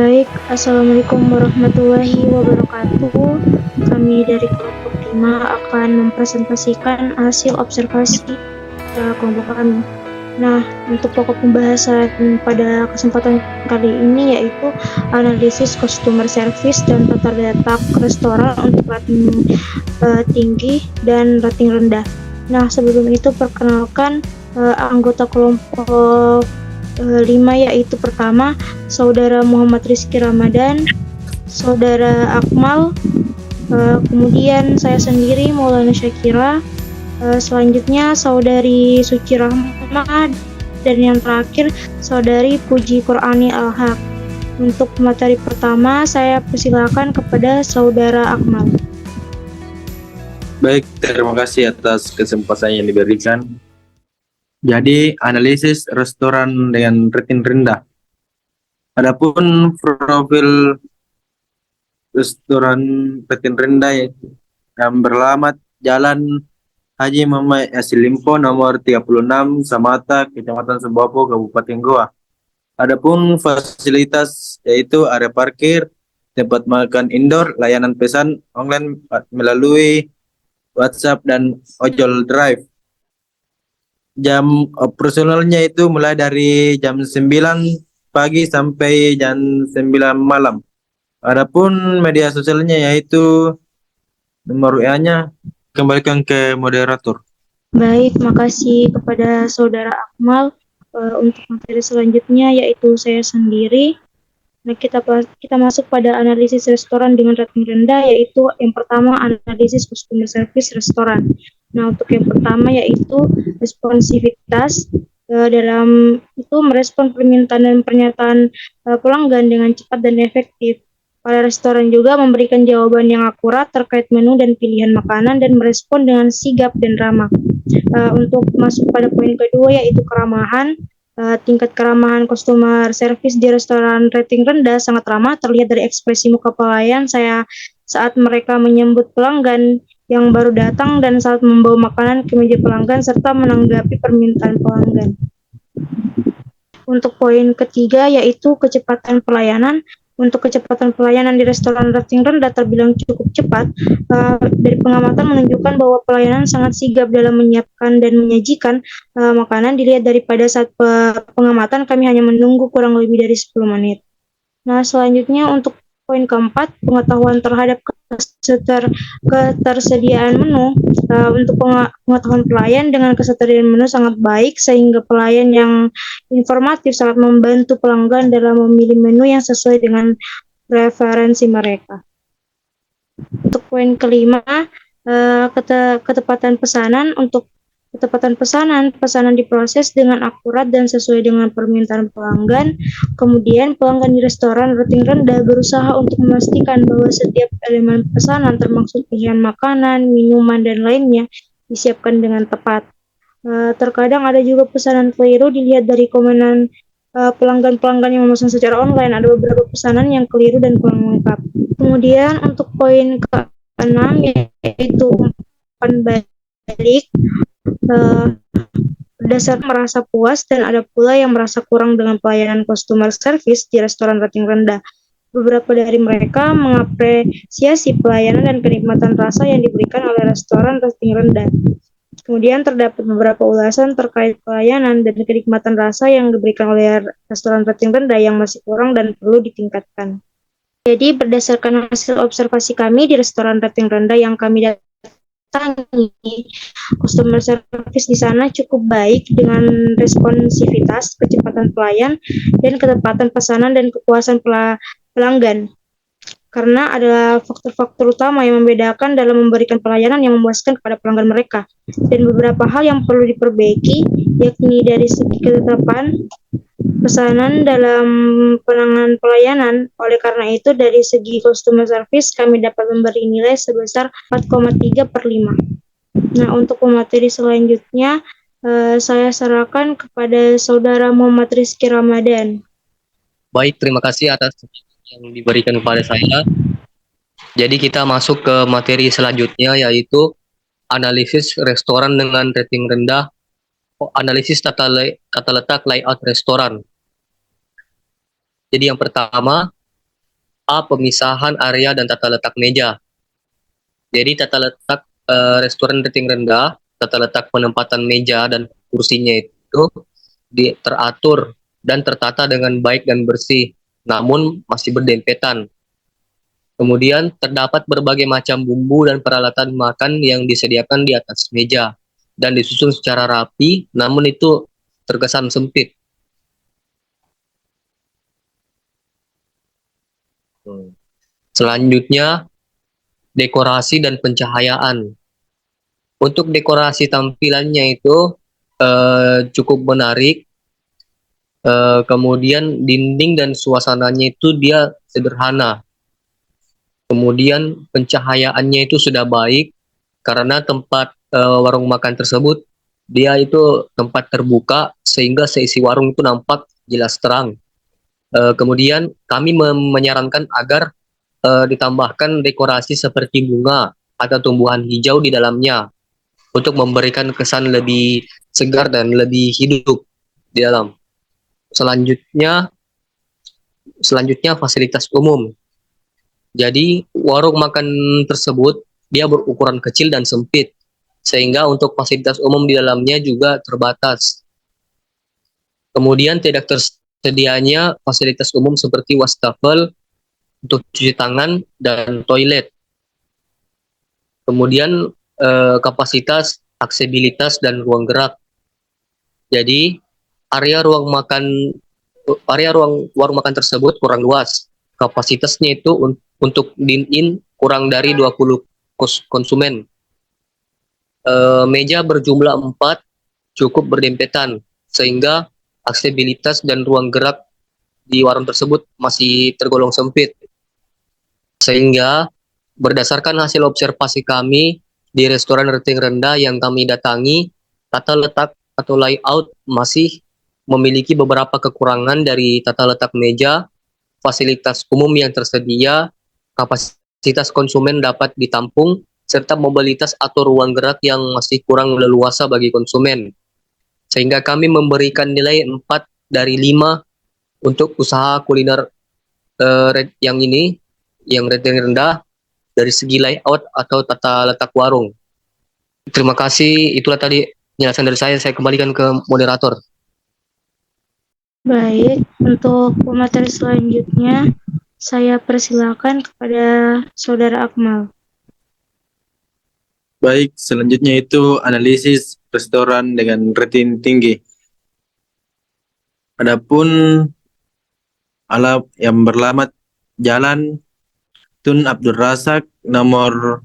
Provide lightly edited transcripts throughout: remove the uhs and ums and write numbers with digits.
Baik, Assalamualaikum warahmatullahi wabarakatuh. Kami dari kelompok 5 akan mempresentasikan hasil observasi kelompok kami. Nah, untuk pokok pembahasan pada kesempatan kali ini yaitu analisis customer service dan tata letak restoran untuk rating tinggi dan rating rendah. Nah, sebelum itu perkenalkan anggota kelompok 5 yaitu pertama Saudara Muhammad Rizky Ramadan, Saudara Akmal, kemudian saya sendiri Maulana Syakira, selanjutnya Saudari Suci Rahmat, dan yang terakhir Saudari Puji Qur'ani Al-Haq. Untuk materi pertama saya persilakan kepada Saudara Akmal. Baik, terima kasih atas kesempatan yang diberikan. Jadi, analisis restoran dengan rating rendah. Adapun profil restoran rating rendah yang beralamat Jalan Haji Muhammad Yasin Limpo nomor 36 Samata, Kecamatan Sebopo, Kabupaten Goa. Adapun fasilitas yaitu area parkir, tempat makan indoor, layanan pesan online melalui WhatsApp dan ojol drive. Jam operasionalnya itu mulai dari jam 9 pagi sampai jam 9 malam. Adapun media sosialnya yaitu nomor WA-nya kembalikan ke moderator. Baik, makasih kepada Saudara Akmal. Untuk materi selanjutnya yaitu saya sendiri. Nah, kita masuk pada analisis restoran dengan rating rendah, yaitu yang pertama analisis customer service restoran. Nah, untuk yang pertama yaitu responsivitas, dalam itu merespon permintaan dan pernyataan pelanggan dengan cepat dan efektif. Para restoran juga memberikan jawaban yang akurat terkait menu dan pilihan makanan dan merespon dengan sigap dan ramah. Untuk masuk pada poin kedua yaitu keramahan. Tingkat keramahan customer service di restoran rating rendah sangat ramah, terlihat dari ekspresi muka pelayan saya saat mereka menyambut pelanggan yang baru datang dan saat membawa makanan ke meja pelanggan serta menanggapi permintaan pelanggan. Untuk poin ketiga yaitu kecepatan pelayanan. Untuk kecepatan pelayanan di restoran rating rendah terbilang cukup cepat. Dari pengamatan menunjukkan bahwa pelayanan sangat sigap dalam menyiapkan dan menyajikan makanan. Dilihat daripada saat pengamatan kami hanya menunggu kurang lebih dari 10 menit. Nah, selanjutnya untuk poin keempat, pengetahuan terhadap ketersediaan menu. Untuk pengetahuan pelayan dengan ketersediaan menu sangat baik sehingga pelayan yang informatif sangat membantu pelanggan dalam memilih menu yang sesuai dengan preferensi mereka. Untuk poin kelima, ketepatan pesanan. Untuk ketepatan pesanan diproses dengan akurat dan sesuai dengan permintaan pelanggan. Kemudian pelanggan di restoran rating rendah berusaha untuk memastikan bahwa setiap elemen pesanan termasuk pilihan makanan, minuman, dan lainnya disiapkan dengan tepat. Terkadang ada juga pesanan keliru dilihat dari komenan pelanggan-pelanggan yang memesan secara online. Ada beberapa pesanan yang keliru dan kurang lengkap. Kemudian untuk poin ke-6 yaitu umpan balik. Berdasarkan merasa puas dan ada pula yang merasa kurang dengan pelayanan customer service di restoran rating rendah. Beberapa dari mereka mengapresiasi pelayanan dan kenikmatan rasa yang diberikan oleh restoran rating rendah. Kemudian terdapat beberapa ulasan terkait pelayanan dan kenikmatan rasa yang diberikan oleh restoran rating rendah yang masih kurang dan perlu ditingkatkan. Jadi berdasarkan hasil observasi kami di restoran rating rendah yang kami datangi, customer service di sana cukup baik dengan responsivitas, kecepatan pelayan, dan ketepatan pesanan dan kepuasan pelanggan. Karena ada faktor-faktor utama yang membedakan dalam memberikan pelayanan yang memuaskan kepada pelanggan mereka. Dan beberapa hal yang perlu diperbaiki, yakni dari segi ketetapan pesanan dalam penanganan pelayanan. Oleh karena itu, dari segi customer service, kami dapat memberi nilai sebesar 4,3/5. Nah, untuk pemateri selanjutnya, saya serahkan kepada Saudara Muhammad Rizky Ramadan. Baik, terima kasih atas yang diberikan kepada saya. Jadi kita masuk ke materi selanjutnya yaitu analisis restoran dengan rating rendah, analisis tata letak layout restoran. Jadi yang pertama, A. Pemisahan area dan tata letak meja. Jadi tata letak restoran rating rendah, tata letak penempatan meja dan kursinya itu teratur dan tertata dengan baik dan bersih, namun masih berdempetan. Kemudian terdapat berbagai macam bumbu dan peralatan makan yang disediakan di atas meja dan disusun secara rapi, namun itu terkesan sempit. Selanjutnya, dekorasi dan pencahayaan. Untuk dekorasi tampilannya itu cukup menarik. Kemudian dinding dan suasananya itu dia sederhana. Kemudian pencahayaannya itu sudah baik karena tempat warung makan tersebut dia itu tempat terbuka sehingga seisi warung itu nampak jelas terang. Kemudian kami menyarankan agar ditambahkan dekorasi seperti bunga atau tumbuhan hijau di dalamnya untuk memberikan kesan lebih segar dan lebih hidup di dalam. Selanjutnya fasilitas umum. Jadi warung makan tersebut dia berukuran kecil dan sempit, sehingga untuk fasilitas umum di dalamnya juga terbatas. Kemudian tidak tersedianya fasilitas umum seperti wastafel untuk cuci tangan dan toilet. Kemudian kapasitas, aksesibilitas dan ruang gerak. Jadi warung makan tersebut kurang luas. Kapasitasnya itu untuk dine-in kurang dari 20 konsumen. Meja berjumlah 4 cukup berdempetan sehingga aksesibilitas dan ruang gerak di warung tersebut masih tergolong sempit. Sehingga berdasarkan hasil observasi kami di restoran rating rendah yang kami datangi, tata letak atau layout masih memiliki beberapa kekurangan dari tata letak meja, fasilitas umum yang tersedia, kapasitas konsumen dapat ditampung, serta mobilitas atau ruang gerak yang masih kurang leluasa bagi konsumen. Sehingga kami memberikan nilai 4 dari 5 untuk usaha kuliner yang rating rendah dari segi layout atau tata letak warung. Terima kasih, itulah tadi penjelasan dari saya kembalikan ke moderator. Baik, untuk pemateri selanjutnya saya persilakan kepada Saudara Akmal. Baik, selanjutnya itu analisis restoran dengan rating tinggi. Adapun alat yang beralamat Jalan Tun Abdul Razak nomor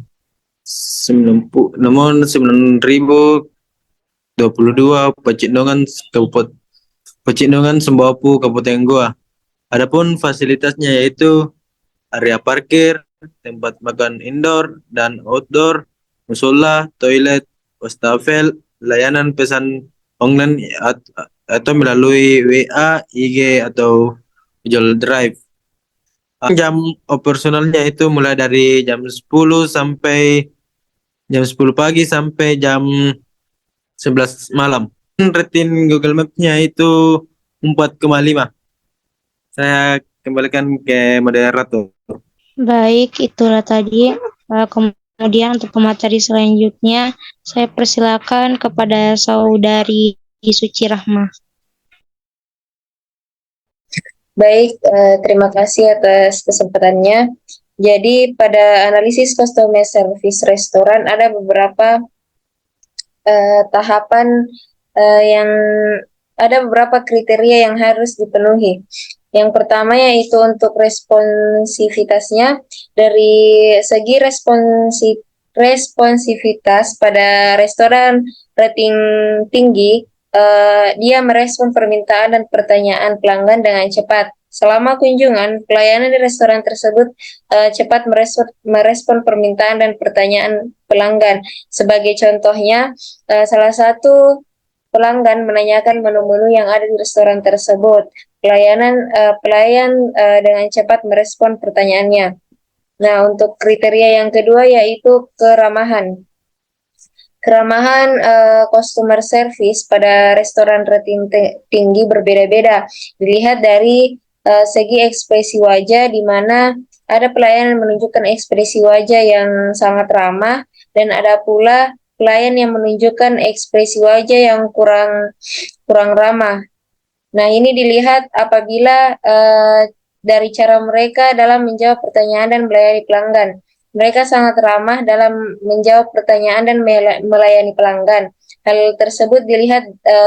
9022 Pecinongan Sembapu Kabupaten Goa. Adapun fasilitasnya yaitu area parkir, tempat makan indoor dan outdoor, musola, toilet, wastafel, layanan pesan online atau melalui WA, IG atau Google Drive. Jam operasionalnya itu mulai dari jam 10 pagi sampai jam 11 malam. Rating Google Maps-nya itu 4,5. Saya kembalikan ke moderator. Baik, itulah tadi. Kemudian untuk pemateri selanjutnya, saya persilakan kepada Saudari Suci Rahma. Baik, terima kasih atas kesempatannya. Jadi pada analisis customer service restoran ada beberapa tahapan yang ada beberapa kriteria yang harus dipenuhi. Yang pertama yaitu untuk responsivitasnya. Dari segi responsivitas pada restoran rating tinggi, dia merespon permintaan dan pertanyaan pelanggan dengan cepat. Selama kunjungan, pelayanan di restoran tersebut cepat merespon permintaan dan pertanyaan pelanggan. Sebagai contohnya, salah satu pelanggan menanyakan menu-menu yang ada di restoran tersebut. Pelayan dengan cepat merespon pertanyaannya. Nah, untuk kriteria yang kedua yaitu keramahan. Keramahan customer service pada restoran rating tinggi berbeda-beda. Dilihat dari segi ekspresi wajah, di mana Ada pelayan yang menunjukkan ekspresi wajah yang sangat ramah, dan ada pula pelayan yang menunjukkan ekspresi wajah yang kurang ramah. Nah, ini dilihat apabila dari cara mereka dalam menjawab pertanyaan dan melayani pelanggan. Mereka sangat ramah dalam menjawab pertanyaan dan melayani pelanggan. Hal tersebut dilihat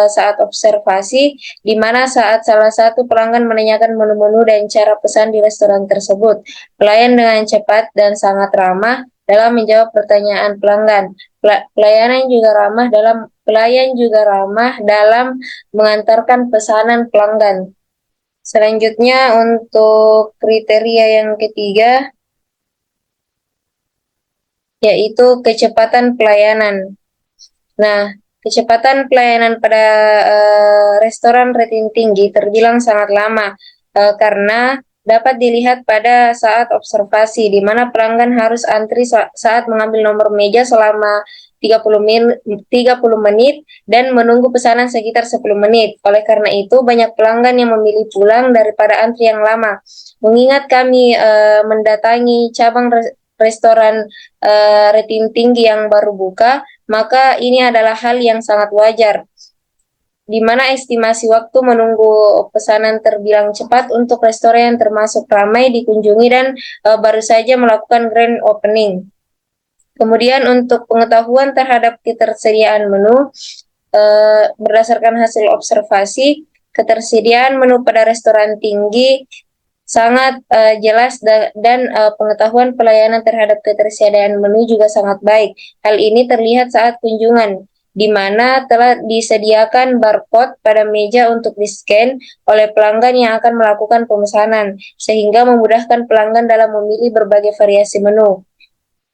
saat observasi, di mana saat salah satu pelanggan menanyakan menu-menu dan cara pesan di restoran tersebut. Pelayan dengan cepat dan sangat ramah dalam menjawab pertanyaan pelanggan. Pelayan juga ramah dalam mengantarkan pesanan pelanggan. Selanjutnya untuk kriteria yang ketiga, yaitu kecepatan pelayanan. Nah, kecepatan pelayanan pada restoran rating tinggi terbilang sangat lama karena dapat dilihat pada saat observasi, di mana pelanggan harus antri saat mengambil nomor meja selama 30 menit dan menunggu pesanan sekitar 10 menit. Oleh karena itu, banyak pelanggan yang memilih pulang daripada antri yang lama. Mengingat kami mendatangi cabang restoran rating tinggi yang baru buka, maka ini adalah hal yang sangat wajar, di mana estimasi waktu menunggu pesanan terbilang cepat untuk restoran yang termasuk ramai dikunjungi dan baru saja melakukan grand opening. Kemudian untuk pengetahuan terhadap ketersediaan menu, berdasarkan hasil observasi, ketersediaan menu pada restoran tinggi sangat jelas dan pengetahuan pelayanan terhadap ketersediaan menu juga sangat baik. Hal ini terlihat saat kunjungan, di mana telah disediakan barcode pada meja untuk di-scan oleh pelanggan yang akan melakukan pemesanan, sehingga memudahkan pelanggan dalam memilih berbagai variasi menu.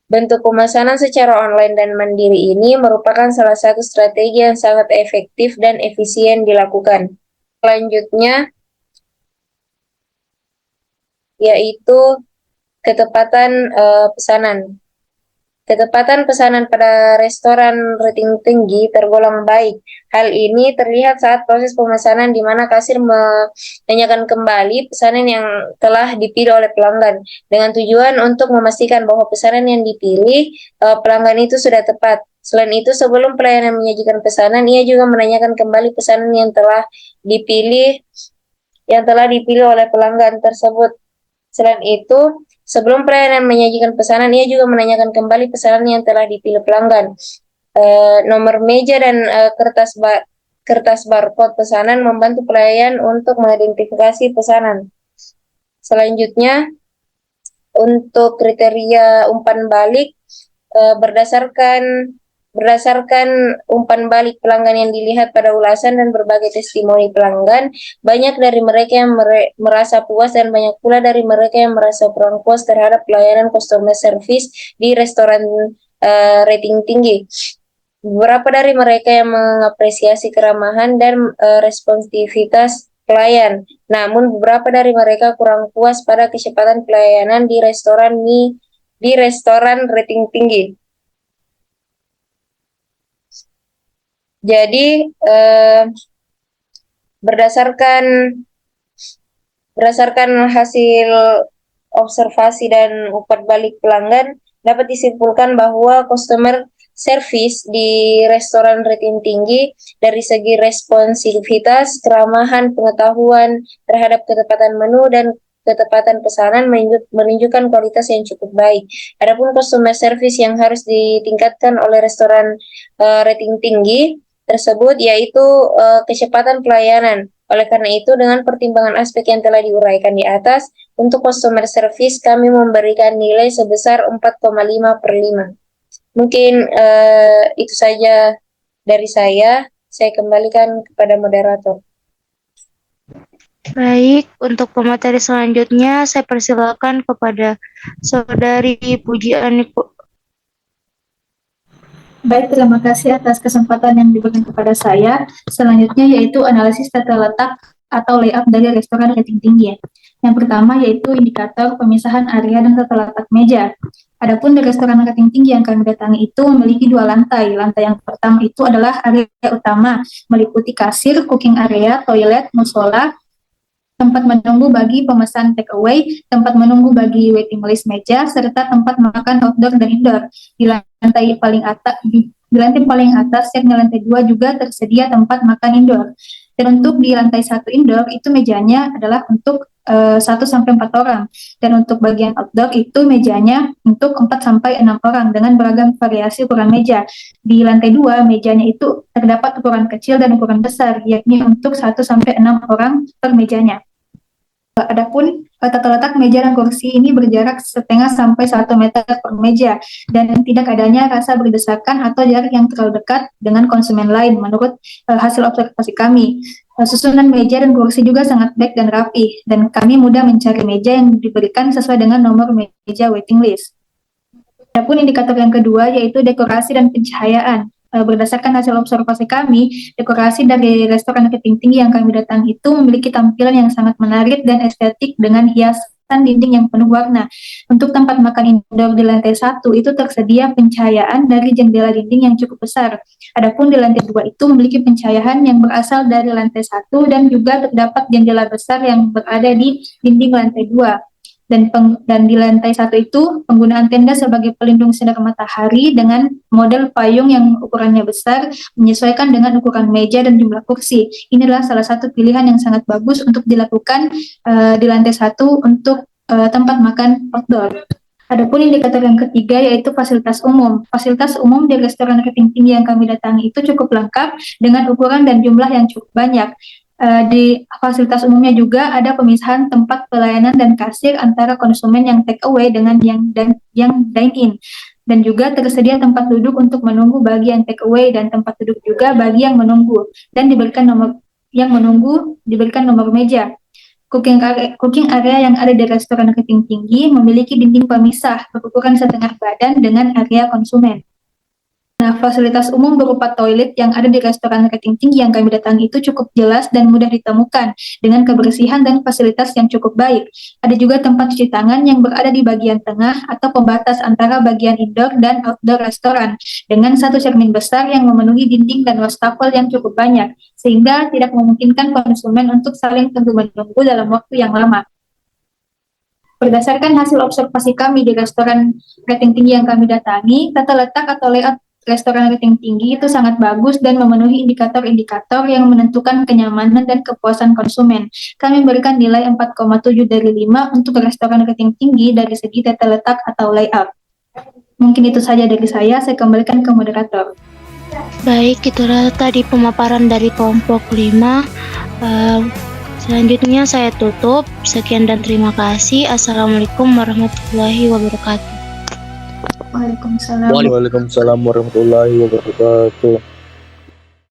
Bentuk pemesanan secara online dan mandiri ini merupakan salah satu strategi yang sangat efektif dan efisien dilakukan. Selanjutnya, yaitu ketepatan pesanan. Ketepatan pesanan pada restoran rating tinggi tergolong baik. Hal ini terlihat saat proses pemesanan di mana kasir menanyakan kembali pesanan yang telah dipilih oleh pelanggan dengan tujuan untuk memastikan bahwa pesanan yang dipilih pelanggan itu sudah tepat. Selain itu, sebelum pelayanan menyajikan pesanan, ia juga menanyakan kembali pesanan yang telah dipilih oleh pelanggan tersebut. Selain itu, sebelum pelayanan menyajikan pesanan, ia juga menanyakan kembali pesanan yang telah dipilih pelanggan. Nomor meja dan kertas barcode pesanan membantu pelayan untuk mengidentifikasi pesanan. Selanjutnya, untuk kriteria umpan balik, berdasarkan umpan balik pelanggan yang dilihat pada ulasan dan berbagai testimoni pelanggan, banyak dari mereka yang merasa puas dan banyak pula dari mereka yang merasa kurang puas terhadap pelayanan customer service di restoran rating tinggi. Beberapa dari mereka yang mengapresiasi keramahan dan responsivitas pelayan, namun beberapa dari mereka kurang puas pada kecepatan pelayanan di restoran rating tinggi. Jadi berdasarkan hasil observasi dan umpan balik pelanggan, dapat disimpulkan bahwa customer service di restoran rating tinggi dari segi responsivitas, keramahan, pengetahuan terhadap ketepatan menu dan ketepatan pesanan menunjukkan kualitas yang cukup baik. Adapun customer service yang harus ditingkatkan oleh restoran rating tinggi tersebut yaitu kecepatan pelayanan. Oleh karena itu, dengan pertimbangan aspek yang telah diuraikan di atas, untuk customer service kami memberikan nilai sebesar 4,5/5. Mungkin itu saja dari saya. Saya kembalikan kepada moderator. Baik, untuk pemateri selanjutnya saya persilakan kepada Saudari Puji Aniko. Baik, terima kasih atas kesempatan yang diberikan kepada saya. Selanjutnya yaitu analisis tata letak atau layout dari restoran rating tinggi. Yang pertama yaitu indikator pemisahan area dan tata letak meja. Adapun di restoran rating tinggi yang kami datangi itu memiliki 2 lantai. Lantai yang pertama itu adalah area utama, meliputi kasir, cooking area, toilet, musola, tempat menunggu bagi pemesan take away, tempat menunggu bagi waiting list meja, serta tempat makan outdoor dan indoor. Di lantai paling atas yakni lantai 2 juga tersedia tempat makan indoor. Dan untuk di lantai 1 indoor itu mejanya adalah untuk 1-4 orang. Dan untuk bagian outdoor itu mejanya untuk 4-6 orang dengan beragam variasi ukuran meja. Di lantai 2 mejanya itu terdapat ukuran kecil dan ukuran besar, yakni untuk 1-6 orang per mejanya. Adapun tata letak meja dan kursi ini berjarak 0,5 sampai 1 meter per meja dan tidak adanya rasa berdesakan atau jarak yang terlalu dekat dengan konsumen lain menurut hasil observasi kami. Susunan meja dan kursi juga sangat baik dan rapi dan kami mudah mencari meja yang diberikan sesuai dengan nomor meja waiting list. Adapun indikator yang kedua yaitu dekorasi dan pencahayaan. Berdasarkan hasil observasi kami, dekorasi dari restoran keting tinggi yang kami datangi itu memiliki tampilan yang sangat menarik dan estetik dengan hiasan dinding yang penuh warna. Untuk tempat makan indoor di lantai 1 itu tersedia pencahayaan dari jendela dinding yang cukup besar. Adapun di lantai 2 itu memiliki pencahayaan yang berasal dari lantai 1 dan juga terdapat jendela besar yang berada di dinding lantai 2. Dan di lantai 1 itu penggunaan tenda sebagai pelindung sinar matahari dengan model payung yang ukurannya besar menyesuaikan dengan ukuran meja dan jumlah kursi. Ini adalah salah satu pilihan yang sangat bagus untuk dilakukan di lantai 1 untuk tempat makan outdoor. Adapun indikator yang ketiga yaitu fasilitas umum. Fasilitas umum di restoran keting tinggi yang kami datangi itu cukup lengkap dengan ukuran dan jumlah yang cukup banyak. Di fasilitas umumnya juga ada pemisahan tempat pelayanan dan kasir antara konsumen yang take away dengan yang dine in, dan juga tersedia tempat duduk untuk menunggu bagi yang take away dan tempat duduk juga bagi yang menunggu, dan diberikan nomor meja. Cooking area yang ada di restoran keting tinggi memiliki dinding pemisah berukuran setengah badan dengan area konsumen. Nah, fasilitas umum berupa toilet yang ada di restoran keting tinggi yang kami datangi itu cukup jelas dan mudah ditemukan dengan kebersihan dan fasilitas yang cukup baik. Ada juga tempat cuci tangan yang berada di bagian tengah atau pembatas antara bagian indoor dan outdoor restoran dengan satu cermin besar yang memenuhi dinding dan wastafel yang cukup banyak, sehingga tidak memungkinkan konsumen untuk saling tunggu-menunggu dalam waktu yang lama. Berdasarkan hasil observasi kami di restoran rating tinggi yang kami datangi, tata letak atau layout restoran rating tinggi itu sangat bagus dan memenuhi indikator-indikator yang menentukan kenyamanan dan kepuasan konsumen. Kami berikan nilai 4,7 dari 5 untuk restoran rating tinggi dari segi tata letak atau layout. Mungkin itu saja dari saya kembalikan ke moderator. Baik, itulah tadi pemaparan dari kelompok 5. Selanjutnya saya tutup. Sekian dan terima kasih. Assalamualaikum warahmatullahi wabarakatuh. Waalaikumsalam. Waalaikumsalam warahmatullahi wabarakatuh.